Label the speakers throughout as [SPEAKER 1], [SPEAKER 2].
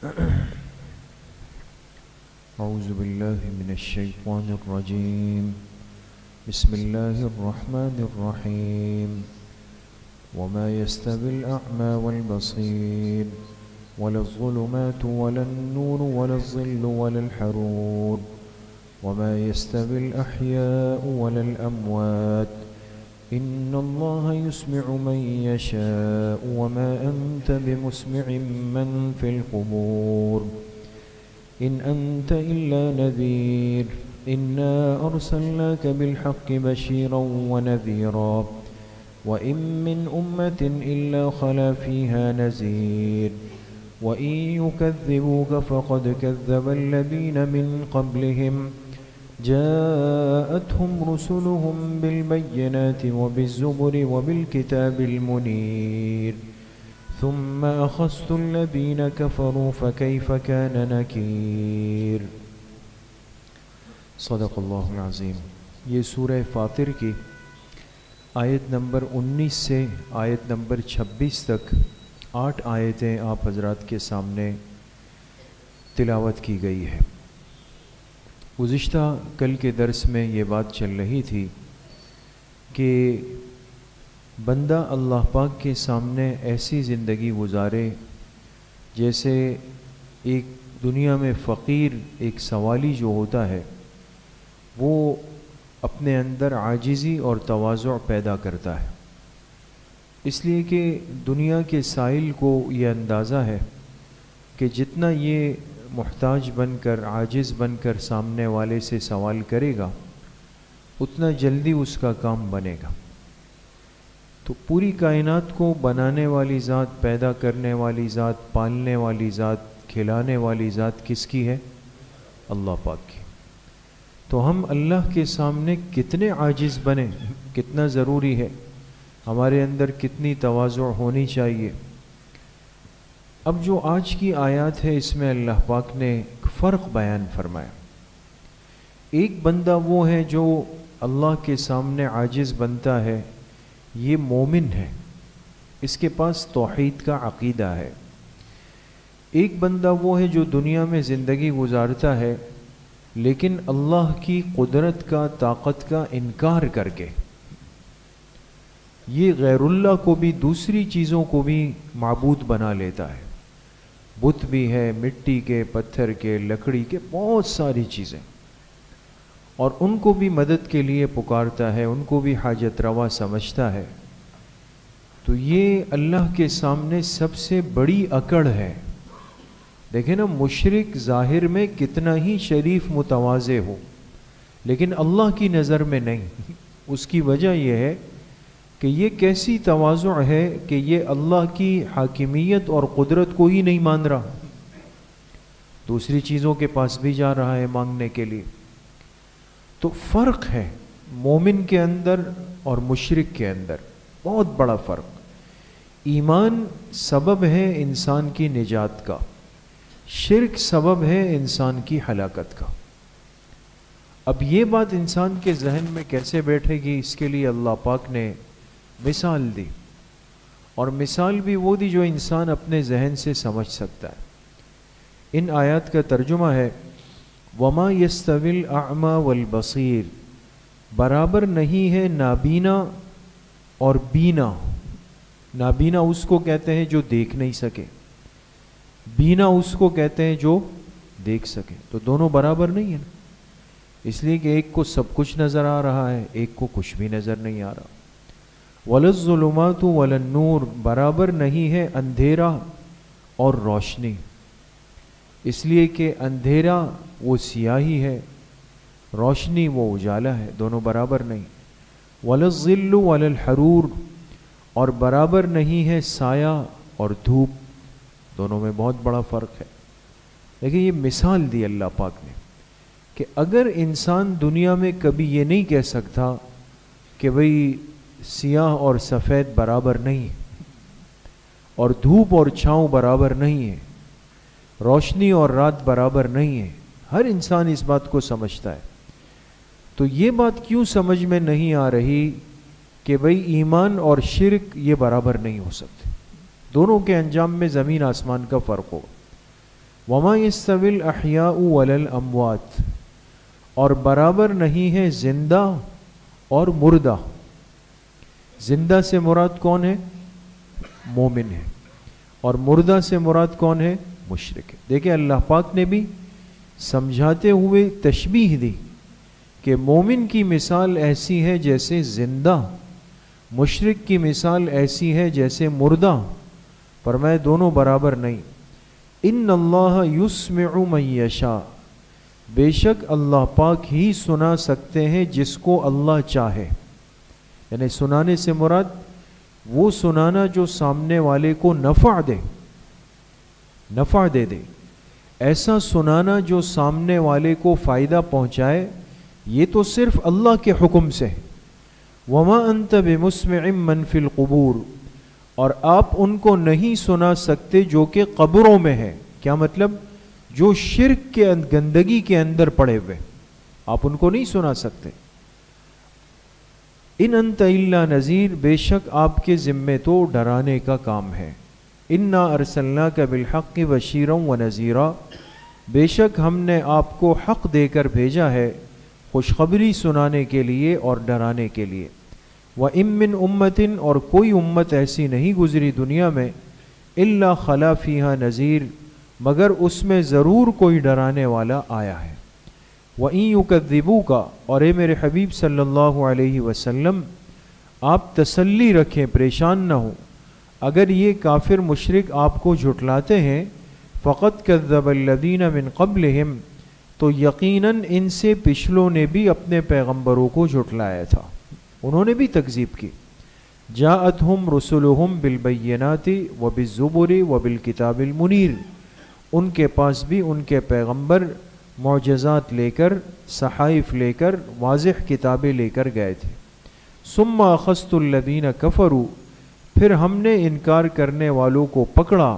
[SPEAKER 1] أعوذ بالله من الشيطان الرجيم. بسم الله الرحمن الرحيم. وما يستوي الأعمى والبصير ولا الظلمات ولا النور ولا الظل ولا الحرور وما يستوي الأحياء ولا الأموات إن الله يسمع من يشاء وما أنت بمسمع من في القبور إن أنت إلا نذير إنا أرسلناك بالحق بشيرا ونذيرا وإن من أمة إلا خلا فيها نذير وإن يكذبوك فقد كذب الذين من قبلهم جاءتهم رسلهم بالبينات وبالزبر وبالكتاب المنير ثم أخذت الذين كفروا فكيف كان نكير. صدق اللہ العظیم. یہ سورہ فاطر کی آیت نمبر 19 سے آیت نمبر 26 تک 8 آیتیں آپ حضرات کے سامنے تلاوت کی گئی ہے. گزشتہ کل کے درس میں یہ بات چل رہی تھی کہ بندہ اللہ پاک کے سامنے ایسی زندگی گزارے جیسے ایک دنیا میں فقیر ایک سوالی جو ہوتا ہے وہ اپنے اندر عاجزی اور تواضع پیدا کرتا ہے، اس لیے کہ دنیا کے سائل کو یہ اندازہ ہے کہ جتنا یہ محتاج بن کر عاجز بن کر سامنے والے سے سوال کرے گا اتنا جلدی اس کا کام بنے گا. تو پوری کائنات کو بنانے والی ذات، پیدا کرنے والی ذات، پالنے والی ذات، کھلانے والی ذات کس کی ہے؟ اللہ پاک کی. تو ہم اللہ کے سامنے کتنے عاجز بنیں، کتنا ضروری ہے، ہمارے اندر کتنی تواضع ہونی چاہیے. اب جو آج کی آیات ہے اس میں اللہ پاک نے فرق بیان فرمایا. ایک بندہ وہ ہے جو اللہ کے سامنے عاجز بنتا ہے، یہ مومن ہے، اس کے پاس توحید کا عقیدہ ہے. ایک بندہ وہ ہے جو دنیا میں زندگی گزارتا ہے لیکن اللہ کی قدرت کا، طاقت کا انکار کر کے یہ غیر اللہ کو بھی، دوسری چیزوں کو بھی معبود بنا لیتا ہے. بت بھی ہے، مٹی کے، پتھر کے، لکڑی کے، بہت ساری چیزیں، اور ان کو بھی مدد کے لیے پکارتا ہے، ان کو بھی حاجت روا سمجھتا ہے. تو یہ اللہ کے سامنے سب سے بڑی اکڑ ہے. دیکھیں نا، مشرک ظاہر میں کتنا ہی شریف متواضع ہو لیکن اللہ کی نظر میں نہیں. اس کی وجہ یہ ہے کہ یہ کیسی تواضع ہے کہ یہ اللہ کی حاکمیت اور قدرت کو ہی نہیں مان رہا، دوسری چیزوں کے پاس بھی جا رہا ہے مانگنے کے لیے. تو فرق ہے مومن کے اندر اور مشرک کے اندر، بہت بڑا فرق. ایمان سبب ہے انسان کی نجات کا، شرک سبب ہے انسان کی ہلاکت کا. اب یہ بات انسان کے ذہن میں کیسے بیٹھے گی، اس کے لیے اللہ پاک نے مثال دی، اور مثال بھی وہ دی جو انسان اپنے ذہن سے سمجھ سکتا ہے. ان آیات کا ترجمہ ہے وَمَا يَسْتَوِي الْأَعْمَى وَالْبَصِيرُ، برابر نہیں ہے نابینا اور بینا. نابینا اس کو کہتے ہیں جو دیکھ نہیں سکے، بینا اس کو کہتے ہیں جو دیکھ سکے. تو دونوں برابر نہیں ہیں، اس لیے کہ ایک کو سب کچھ نظر آ رہا ہے، ایک کو کچھ بھی نظر نہیں آ رہا. وَلَا الظُّلُمَاتُ وَلَا النُّورُ، برابر نہیں ہے اندھیرا اور روشنی، اس لیے کہ اندھیرا وہ سیاہی ہے، روشنی وہ اجالا ہے، دونوں برابر نہیں. وَلَا الظِّلُّ وَلَا الْحَرُورُ، اور برابر نہیں ہے سایہ اور دھوپ، دونوں میں بہت بڑا فرق ہے. لیکن یہ مثال دی اللہ پاک نے کہ اگر انسان دنیا میں کبھی یہ نہیں کہہ سکتا کہ بھئی سیاہ اور سفید برابر نہیں، اور دھوپ اور چھاؤں برابر نہیں ہے، روشنی اور رات برابر نہیں ہے، ہر انسان اس بات کو سمجھتا ہے. تو یہ بات کیوں سمجھ میں نہیں آ رہی کہ بھئی ایمان اور شرک یہ برابر نہیں ہو سکتے، دونوں کے انجام میں زمین آسمان کا فرق ہوگا. وما یستوی الاحیاء ولا الاموات، اور برابر نہیں ہے زندہ اور مردہ۔ زندہ سے مراد کون ہے؟ مومن ہے، اور مردہ سے مراد کون ہے؟ مشرک ہے۔ دیکھیں اللہ پاک نے بھی سمجھاتے ہوئے تشبیہ دی کہ مومن کی مثال ایسی ہے جیسے زندہ، مشرک کی مثال ایسی ہے جیسے مردہ، فرمائے دونوں برابر نہیں۔ ان اللہ یسمع من یشاء، بے شک اللہ پاک ہی سنا سکتے ہیں جس کو اللہ چاہے، یعنی سنانے سے مراد وہ سنانا جو سامنے والے کو نفع دے، نفع دے دے، ایسا سنانا جو سامنے والے کو فائدہ پہنچائے، یہ تو صرف اللہ کے حکم سے۔ وما انت بمسمع من فی القبور، اور آپ ان کو نہیں سنا سکتے جو کہ قبروں میں ہے۔ کیا مطلب؟ جو شرک کے گندگی کے اندر پڑے ہوئے، آپ ان کو نہیں سنا سکتے۔ ان انت الا نذیر، بے شک آپ کے ذمے تو ڈرانے کا کام ہے۔ انا ارسلناک بالحق بشیرا ونذیرا، بے شک ہم نے آپ کو حق دے کر بھیجا ہے خوشخبری سنانے کے لیے اور ڈرانے کے لیے۔ وَإِن مِّنْ أُمَّةٍ، اور کوئی امت ایسی نہیں گزری دنیا میں، إِلَّا خَلَا فِيهَا نذیر، مگر اس میں ضرور کوئی ڈرانے والا آیا ہے۔ وَإِن يُكَذِّبُوكَ، اور اے میرے حبیب صلی اللہ علیہ وسلم آپ تسلی رکھیں، پریشان نہ ہوں، اگر یہ کافر مشرک آپ کو جھٹلاتے ہیں، فَقَدْ كَذَّبَ الَّذِينَ مِن قَبْلِهِمْ، تو یقیناً ان سے پچھلوں نے بھی اپنے پیغمبروں کو جھٹلایا تھا، انہوں نے بھی تکذیب کی۔ جاءتہم رسلہم بالبینات وبالزبر وبالکتاب المنیر، ان کے پاس بھی ان کے پیغمبر معجزات لے کر، صحائف لے کر، واضح کتابیں لے کر گئے تھے۔ ثم اخذت الذین کفروا، پھر ہم نے انکار کرنے والوں کو پکڑا،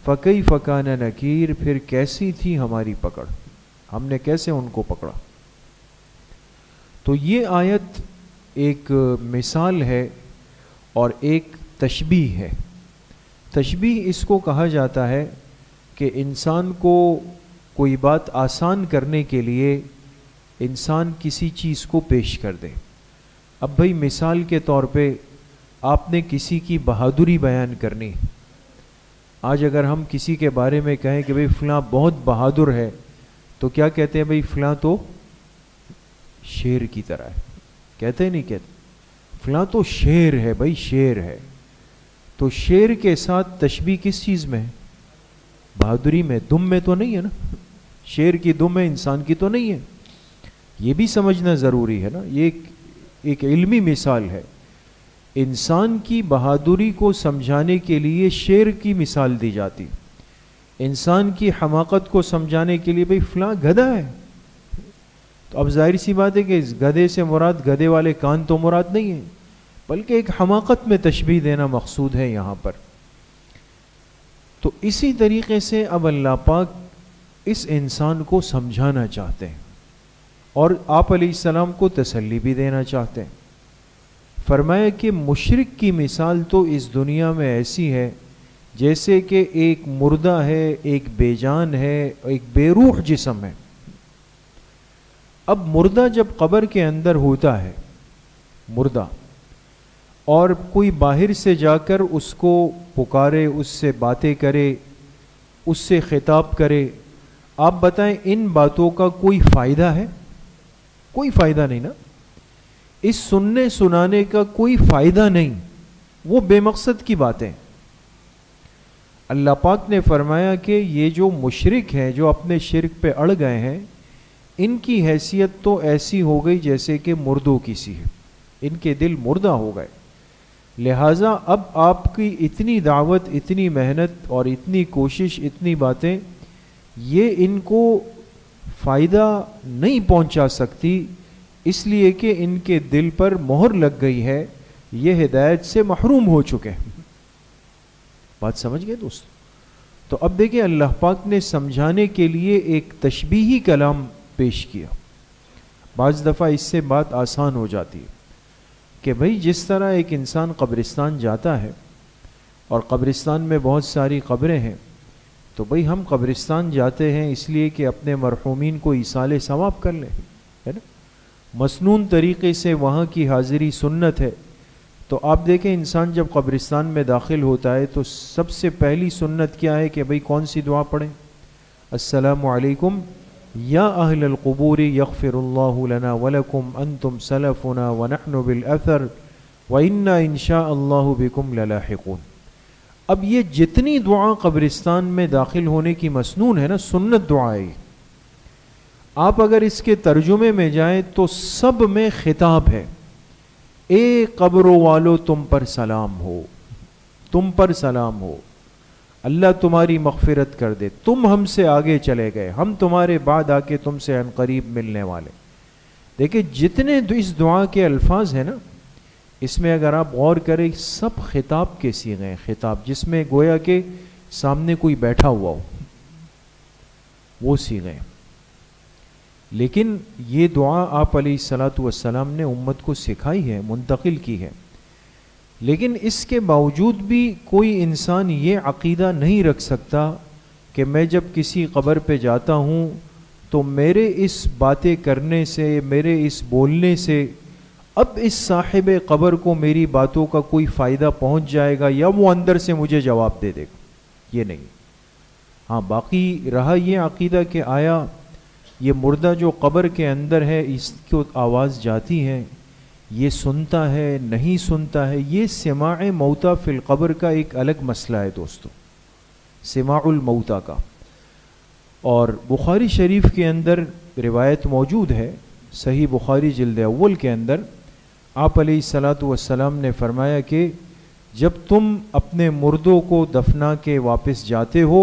[SPEAKER 1] فکیف کان نکیر، پھر کیسی تھی ہماری پکڑ، ہم نے کیسے ان کو پکڑا۔ تو یہ آیت ایک مثال ہے اور ایک تشبیہ ہے۔ تشبیہ اس کو کہا جاتا ہے کہ انسان کو کوئی بات آسان کرنے کے لیے انسان کسی چیز کو پیش کر دے۔ اب بھئی مثال کے طور پہ آپ نے کسی کی بہادری بیان کرنی، آج اگر ہم کسی کے بارے میں کہیں کہ بھئی فلاں بہت بہادر ہے، تو کیا کہتے ہیں؟ بھئی فلاں تو شیر کی طرح ہے، کہتے ہیں نہیں کہتے؟ فلاں تو شیر ہے، بھئی شیر ہے۔ تو شیر کے ساتھ تشبیہ کس چیز میں ہے؟ بہادری میں، دم میں تو نہیں ہے نا، شیر کی دم ہے، انسان کی تو نہیں ہے۔ یہ بھی سمجھنا ضروری ہے نا، یہ ایک علمی مثال ہے۔ انسان کی بہادری کو سمجھانے کے لیے شیر کی مثال دی جاتی، انسان کی حماقت کو سمجھانے کے لیے بھئی فلاں گدھا ہے۔ تو اب ظاہر سی بات ہے کہ اس گدھے سے مراد گدھے والے کان تو مراد نہیں ہے، بلکہ ایک حماقت میں تشبیہ دینا مقصود ہے یہاں پر۔ تو اسی طریقے سے اب اللہ پاک اس انسان کو سمجھانا چاہتے ہیں اور آپ علیہ السلام کو تسلی بھی دینا چاہتے ہیں۔ فرمایا کہ مشرک کی مثال تو اس دنیا میں ایسی ہے جیسے کہ ایک مردہ ہے، ایک بے جان ہے، ایک بے روح جسم ہے۔ اب مردہ جب قبر کے اندر ہوتا ہے، مردہ، اور کوئی باہر سے جا کر اس کو پکارے، اس سے باتیں کرے، اس سے خطاب کرے، آپ بتائیں ان باتوں کا کوئی فائدہ ہے؟ کوئی فائدہ نہیں نا، اس سننے سنانے کا کوئی فائدہ نہیں، وہ بے مقصد کی باتیں۔ اللہ پاک نے فرمایا کہ یہ جو مشرک ہیں، جو اپنے شرک پہ اڑ گئے ہیں، ان کی حیثیت تو ایسی ہو گئی جیسے کہ مردوں کی سی ہے، ان کے دل مردہ ہو گئے۔ لہٰذا اب آپ کی اتنی دعوت، اتنی محنت اور اتنی کوشش، اتنی باتیں، یہ ان کو فائدہ نہیں پہنچا سکتی، اس لیے کہ ان کے دل پر مہر لگ گئی ہے، یہ ہدایت سے محروم ہو چکے ہیں۔ بات سمجھ گئے دوست؟ تو اب دیکھیں اللہ پاک نے سمجھانے کے لیے ایک تشبیہی کلام پیش کیا۔ بعض دفعہ اس سے بات آسان ہو جاتی ہے کہ بھئی جس طرح ایک انسان قبرستان جاتا ہے اور قبرستان میں بہت ساری قبریں ہیں، تو بھئی ہم قبرستان جاتے ہیں اس لیے کہ اپنے مرحومین کو ایصال ثواب کر لیں، ہے نا، مسنون طریقے سے وہاں کی حاضری سنت ہے۔ تو آپ دیکھیں انسان جب قبرستان میں داخل ہوتا ہے تو سب سے پہلی سنت کیا ہے کہ بھئی کون سی دعا پڑھیں؟ السلام علیکم یا اہل القبور یغفر اللہ لنا ولکم انتم سلفنا ونحن بالاثر وإنا ان شاء اللہ بکم للاحقون۔ اب یہ جتنی دعا قبرستان میں داخل ہونے کی مسنون ہے نا، سنت دعا ہے، آپ اگر اس کے ترجمے میں جائیں تو سب میں خطاب ہے، اے قبروں والو تم پر سلام ہو، تم پر سلام ہو، اللہ تمہاری مغفرت کر دے، تم ہم سے آگے چلے گئے، ہم تمہارے بعد آ کے تم سے عن قریب ملنے والے۔ دیکھیں جتنے اس دعا کے الفاظ ہیں نا، اس میں اگر آپ غور کریں سب خطاب کے صیغے ہیں، خطاب جس میں گویا کہ سامنے کوئی بیٹھا ہوا ہو، وہ صیغے ہیں۔ لیکن یہ دعا آپ علیہ الصلاۃ والسلام نے امت کو سکھائی ہے، منتقل کی ہے، لیکن اس کے باوجود بھی کوئی انسان یہ عقیدہ نہیں رکھ سکتا کہ میں جب کسی قبر پہ جاتا ہوں تو میرے اس باتیں کرنے سے، میرے اس بولنے سے اب اس صاحب قبر کو میری باتوں کا کوئی فائدہ پہنچ جائے گا یا وہ اندر سے مجھے جواب دے دے گا، یہ نہیں۔ ہاں باقی رہا یہ عقیدہ کہ آیا یہ مردہ جو قبر کے اندر ہے اس کو آواز جاتی ہے، یہ سنتا ہے نہیں سنتا ہے، یہ سماع موتا فی القبر کا ایک الگ مسئلہ ہے دوستو، سماع الموتا کا۔ اور بخاری شریف کے اندر روایت موجود ہے، صحیح بخاری جلد اول کے اندر آپ علیہ الصلاۃ والسلام نے فرمایا کہ جب تم اپنے مردوں کو دفنا کے واپس جاتے ہو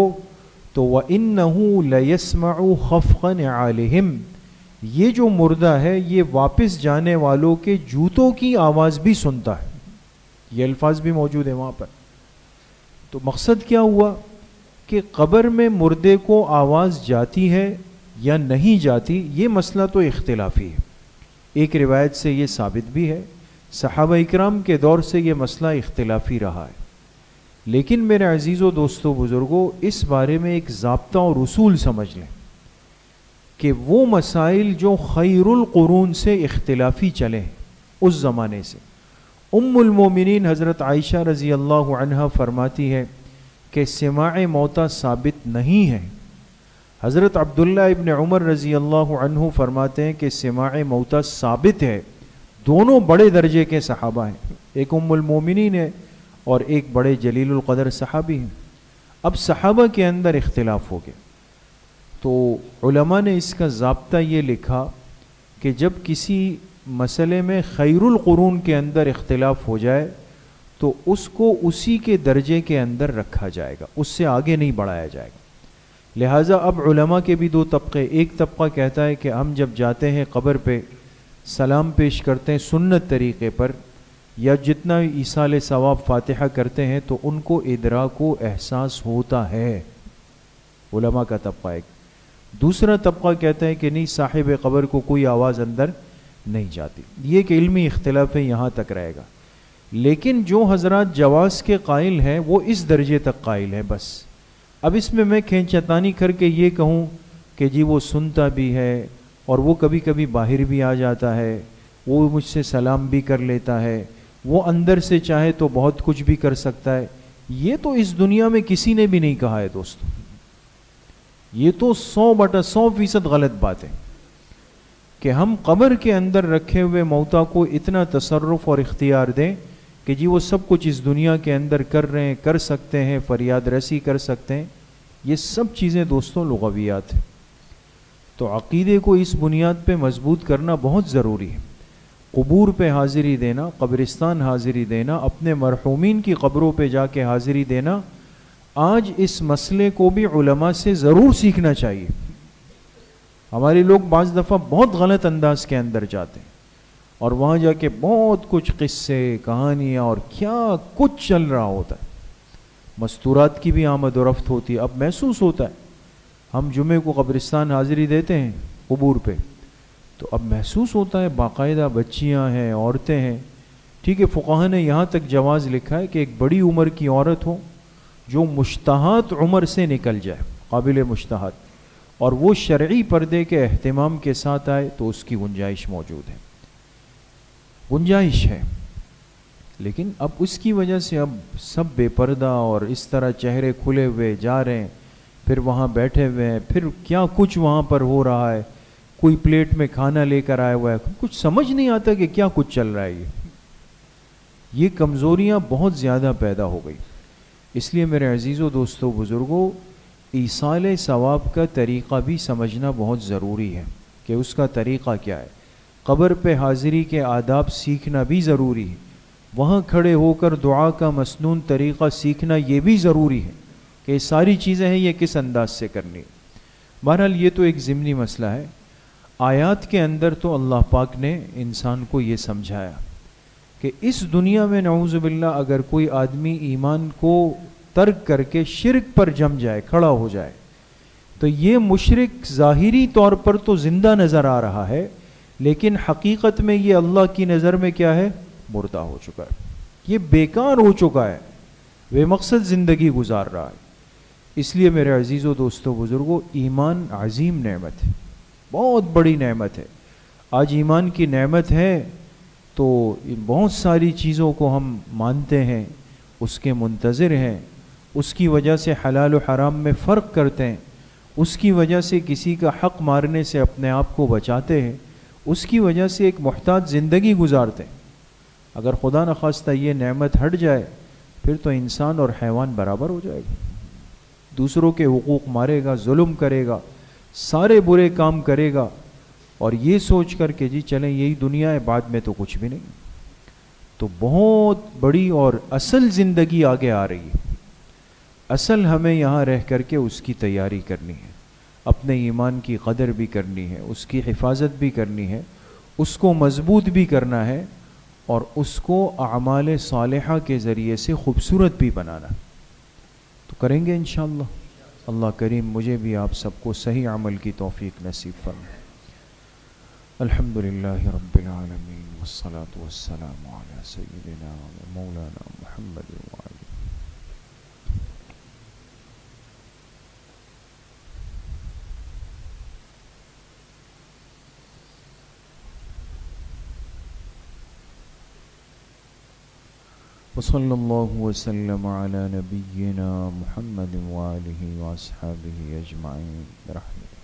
[SPEAKER 1] تو وَإِنَّهُ لَيَسْمَعُ خَفْقَ نِعَالِهِمْ، یہ جو مردہ ہے یہ واپس جانے والوں کے جوتوں کی آواز بھی سنتا ہے، یہ الفاظ بھی موجود ہیں وہاں پر۔ تو مقصد کیا ہوا کہ قبر میں مردے کو آواز جاتی ہے یا نہیں جاتی، یہ مسئلہ تو اختلافی ہے۔ ایک روایت سے یہ ثابت بھی ہے، صحابہ اکرام کے دور سے یہ مسئلہ اختلافی رہا ہے، لیکن میرے عزیزوں دوستوں بزرگوں اس بارے میں ایک ضابطہ اور اصول سمجھ لیں کہ وہ مسائل جو خیر القرون سے اختلافی چلے ہیں اس زمانے سے، ام المومنین حضرت عائشہ رضی اللہ عنہا فرماتی ہے کہ سماع موتا ثابت نہیں ہے، حضرت عبداللہ ابن عمر رضی اللہ عنہ فرماتے ہیں کہ سماع موتا ثابت ہے، دونوں بڑے درجے کے صحابہ ہیں، ایک ام المومنین ہے اور ایک بڑے جلیل القدر صحابی ہیں۔ اب صحابہ کے اندر اختلاف ہو گیا تو علماء نے اس کا ضابطہ یہ لکھا کہ جب کسی مسئلے میں خیر القرون کے اندر اختلاف ہو جائے تو اس کو اسی کے درجے کے اندر رکھا جائے گا، اس سے آگے نہیں بڑھایا جائے گا۔ لہٰذا اب علماء کے بھی دو طبقے، ایک طبقہ کہتا ہے کہ ہم جب جاتے ہیں قبر پہ سلام پیش کرتے ہیں سنت طریقے پر، یا جتنا ایصال ثواب فاتحہ کرتے ہیں تو ان کو ادراک و احساس ہوتا ہے، علماء کا طبقہ ایک۔ دوسرا طبقہ کہتا ہے کہ نہیں، صاحب قبر کو کوئی آواز اندر نہیں جاتی۔ یہ ایک علمی اختلاف ہے، یہاں تک رہے گا، لیکن جو حضرات جواز کے قائل ہیں وہ اس درجے تک قائل ہیں بس۔ اب اس میں میں کھینچتانی کر کے یہ کہوں کہ جی وہ سنتا بھی ہے اور وہ کبھی کبھی باہر بھی آ جاتا ہے، وہ مجھ سے سلام بھی کر لیتا ہے، وہ اندر سے چاہے تو بہت کچھ بھی کر سکتا ہے، یہ تو اس دنیا میں کسی نے بھی نہیں کہا ہے دوستو، یہ تو 100% غلط بات ہے کہ ہم قبر کے اندر رکھے ہوئے موتا کو اتنا تصرف اور اختیار دیں کہ جی وہ سب کچھ اس دنیا کے اندر کر رہے ہیں، کر سکتے ہیں، فریاد رسی کر سکتے ہیں۔ یہ سب چیزیں دوستوں لغویات ہیں۔ تو عقیدے کو اس بنیاد پہ مضبوط کرنا بہت ضروری ہے۔ قبور پہ حاضری دینا، قبرستان حاضری دینا، اپنے مرحومین کی قبروں پہ جا کے حاضری دینا، آج اس مسئلے کو بھی علماء سے ضرور سیکھنا چاہیے۔ ہمارے لوگ بعض دفعہ بہت غلط انداز کے اندر جاتے ہیں اور وہاں جا کے بہت کچھ قصے، کہانیاں اور کیا کچھ چل رہا ہوتا ہے، مستورات کی بھی آمد و رفت ہوتی ہے۔ اب محسوس ہوتا ہے، ہم جمعے کو قبرستان حاضری دیتے ہیں قبور پہ، تو اب محسوس ہوتا ہے باقاعدہ بچیاں ہیں، عورتیں ہیں، ٹھیک ہے، فقہا نے یہاں تک جواز لکھا ہے کہ ایک بڑی عمر کی عورت ہو جو مشتہات عمر سے نکل جائے، قابل مشتہات، اور وہ شرعی پردے کے اہتمام کے ساتھ آئے تو اس کی گنجائش موجود ہے، گنجائش ہے۔ لیکن اب اس کی وجہ سے اب سب بے پردہ اور اس طرح چہرے کھلے ہوئے جا رہے ہیں، پھر وہاں بیٹھے ہوئے ہیں، پھر کیا کچھ وہاں پر ہو رہا ہے، کوئی پلیٹ میں کھانا لے کر آیا ہوا ہے، کچھ سمجھ نہیں آتا کہ کیا کچھ چل رہا ہے۔ یہ کمزوریاں بہت زیادہ پیدا ہو گئی۔ اس لیے میرے عزیزو، دوستو، بزرگوں، ایصال ثواب کا طریقہ بھی سمجھنا بہت ضروری ہے کہ اس کا طریقہ کیا ہے۔ قبر پہ حاضری کے آداب سیکھنا بھی ضروری ہے، وہاں کھڑے ہو کر دعا کا مسنون طریقہ سیکھنا یہ بھی ضروری ہے کہ یہ ساری چیزیں ہیں، یہ کس انداز سے کرنی ہے۔ بہرحال یہ تو ایک ضمنی مسئلہ ہے۔ آیات کے اندر تو اللہ پاک نے انسان کو یہ سمجھایا کہ اس دنیا میں نعوذ باللہ اگر کوئی آدمی ایمان کو ترک کر کے شرک پر جم جائے، کھڑا ہو جائے، تو یہ مشرک ظاہری طور پر تو زندہ نظر آ رہا ہے، لیکن حقیقت میں یہ اللہ کی نظر میں کیا ہے؟ مردہ ہو چکا ہے، یہ بیکار ہو چکا ہے، بے مقصد زندگی گزار رہا ہے۔ اس لیے میرے عزیزو، دوستو، بزرگوں، ایمان عظیم نعمت ہے، بہت بڑی نعمت ہے۔ آج ایمان کی نعمت ہے تو بہت ساری چیزوں کو ہم مانتے ہیں، اس کے منتظر ہیں، اس کی وجہ سے حلال و حرام میں فرق کرتے ہیں، اس کی وجہ سے کسی کا حق مارنے سے اپنے آپ کو بچاتے ہیں، اس کی وجہ سے ایک محتاط زندگی گزارتے ہیں۔ اگر خدا نخواستہ یہ نعمت ہٹ جائے پھر تو انسان اور حیوان برابر ہو جائے گا، دوسروں کے حقوق مارے گا، ظلم کرے گا، سارے برے کام کرے گا، اور یہ سوچ کر کہ جی چلیں یہی دنیا ہے، بعد میں تو کچھ بھی نہیں۔ تو بہت بڑی اور اصل زندگی آگے آ رہی ہے۔ اصل ہمیں یہاں رہ کر کے اس کی تیاری کرنی ہے، اپنے ایمان کی قدر بھی کرنی ہے، اس کی حفاظت بھی کرنی ہے، اس کو مضبوط بھی کرنا ہے، اور اس کو اعمال صالحہ کے ذریعے سے خوبصورت بھی بنانا۔ تو کریں گے انشاءاللہ۔ اللہ کریم مجھے بھی آپ سب کو صحیح عمل کی توفیق نصیب فرمائے۔ الحمدللہ رب العالمین، والصلاة والسلام علی سیدنا و مولانا محمد وعلی وصلی اللہ وسلم علی نبینا محمد وآلہ واصحابہ اجمعین برحمتہ۔